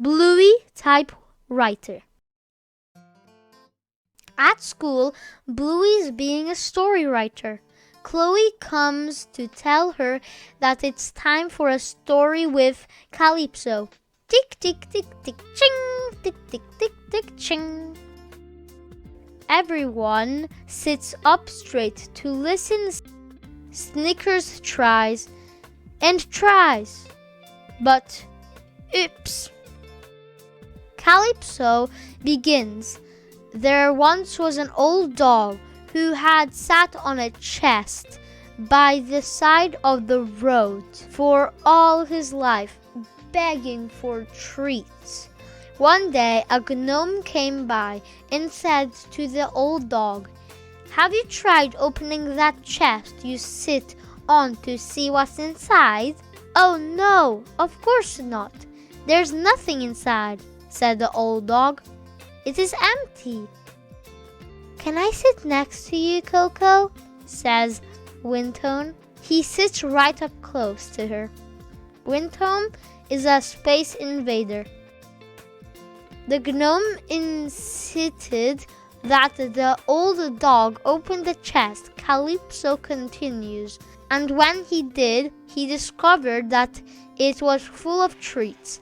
Bluey typewriter. At school, Bluey's being a story writer. Chloe comes to tell her that it's time for a story with Calypso. Tick, tick, tick, tick, ching! Tick, tick, tick, tick, ching! Everyone sits up straight to listen. Snickers tries and tries, but oops! Calypso begins. There once was an old dog who had sat on a chest by the side of the road for all his life, begging for treats. One day, a gnome came by and said to the old dog, "Have you tried opening that chest you sit on to see what's inside?" "Oh no, of course not. There's nothing inside," said the old dog. "It is empty." "Can I sit next to you, Coco?" says Wintone. He sits right up close to her. Wintone is a space invader. The gnome insisted that the old dog open the chest. Calypso continues, and when he did, he discovered that it was full of treats.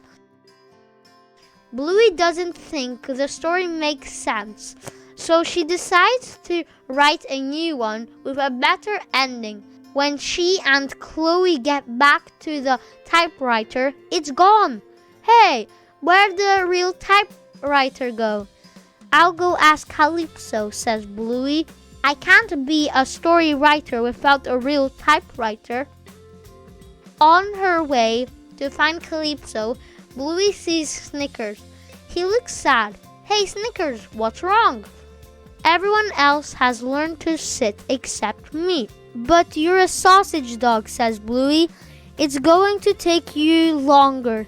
Bluey doesn't think the story makes sense, so she decides to write a new one with a better ending. When she and Chloe get back to the typewriter, it's gone. "Hey, where'd the real typewriter go?" "I'll go ask Calypso," says Bluey. "I can't be a story writer without a real typewriter." On her way to find Calypso, Bluey sees Snickers. He looks sad. "Hey Snickers, what's wrong?" "Everyone else has learned to sit except me." "But you're a sausage dog," says Bluey. "It's going to take you longer."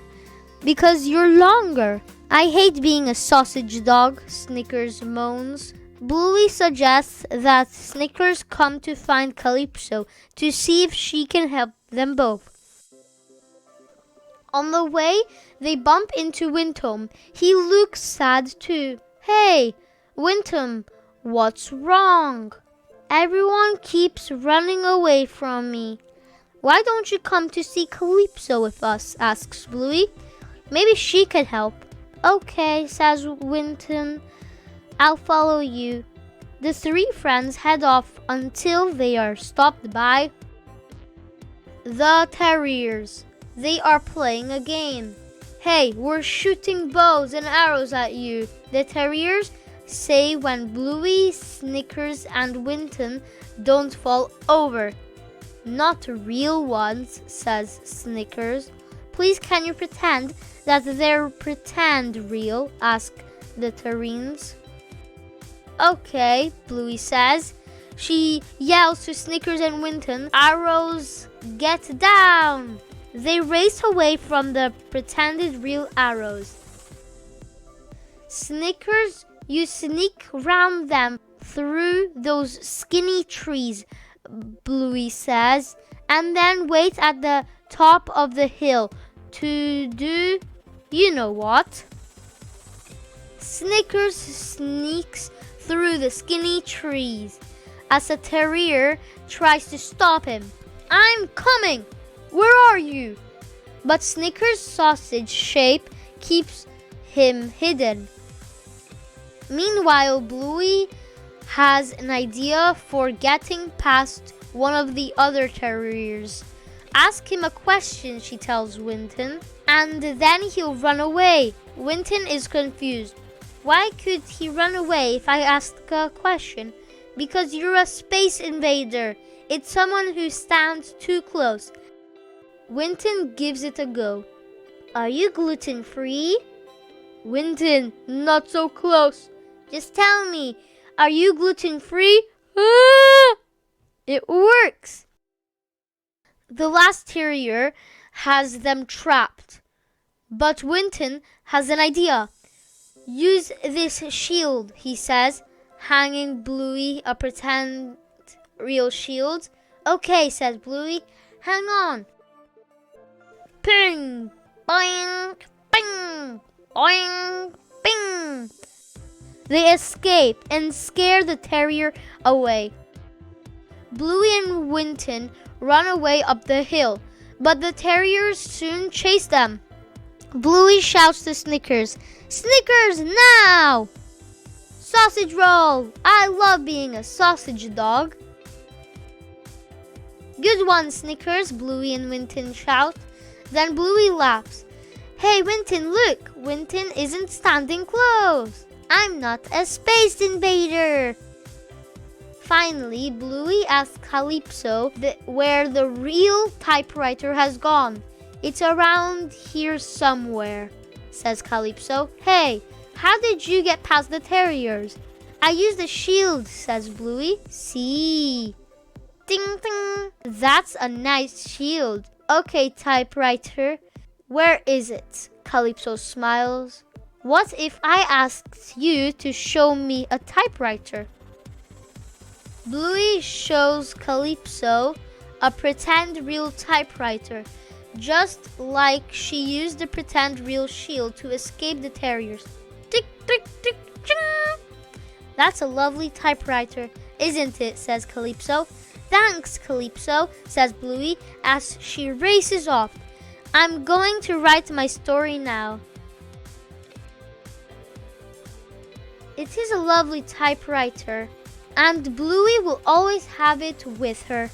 "Because you're longer." "I hate being a sausage dog," Snickers moans. Bluey suggests that Snickers come to find Calypso to see if she can help them both. On the way, they bump into Wintome. He looks sad too. "Hey, Wintome, what's wrong?" "Everyone keeps running away from me." "Why don't you come to see Calypso with us?" asks Bluey. "Maybe she can help." "Okay," says Wintome. "I'll follow you." The three friends head off until they are stopped by the terriers. They are playing a game. "Hey, we're shooting bows and arrows at you," the terriers say when Bluey, Snickers, and Wintome don't fall over. "Not real ones," says Snickers. "Please, can you pretend that they're pretend real?" ask the terriers. "Okay," Bluey says. She yells to Snickers and Wintome, "Arrows, get down!" They race away from the pretended real arrows. "Snickers, you sneak round them through those skinny trees," Bluey says, "and then wait at the top of the hill to do you know what." Snickers sneaks through the skinny trees as a terrier tries to stop him. "I'm coming! Where are you?" But Snickers' sausage shape keeps him hidden. Meanwhile, Bluey has an idea for getting past one of the other terriers. "Ask him a question," she tells Wintome, "and then he'll run away." Wintome is confused. "Why could he run away if I ask a question?" "Because you're a space invader. It's someone who stands too close." Wintome gives it a go. "Are you gluten-free?" "Wintome, not so close. Just tell me, are you gluten-free?" "Ah!" It works. The last terrier has them trapped. But Wintome has an idea. "Use this shield," he says, hanging Bluey a pretend real shield. "Okay," says Bluey. "Hang on." Ping! Boing! Bing! Oing! Bing! They escape and scare the terrier away. Bluey and Winton run away up the hill, but the terriers soon chase them. Bluey shouts to Snickers, "Snickers, now! Sausage roll! I love being a sausage dog." "Good one, Snickers," Bluey and Winton shout. Then Bluey laughs. "Hey, Winton, look! Winton isn't standing close. I'm not a space invader." Finally, Bluey asks Calypso where the real typewriter has gone. "It's around here somewhere," says Calypso. "Hey, how did you get past the terriers?" "I used a shield," says Bluey. "See? Ding ding. That's a nice shield. Okay, typewriter, where is it?" Calypso smiles. "What if I asked you to show me a typewriter?" Bluey shows Calypso a pretend real typewriter, just like she used the pretend real shield to escape the terriers. Tick, tick, tick, ching! "That's a lovely typewriter, isn't it?" says Calypso. "Thanks, Calypso," says Bluey as she races off. "I'm going to write my story now." It is a lovely typewriter, and Bluey will always have it with her.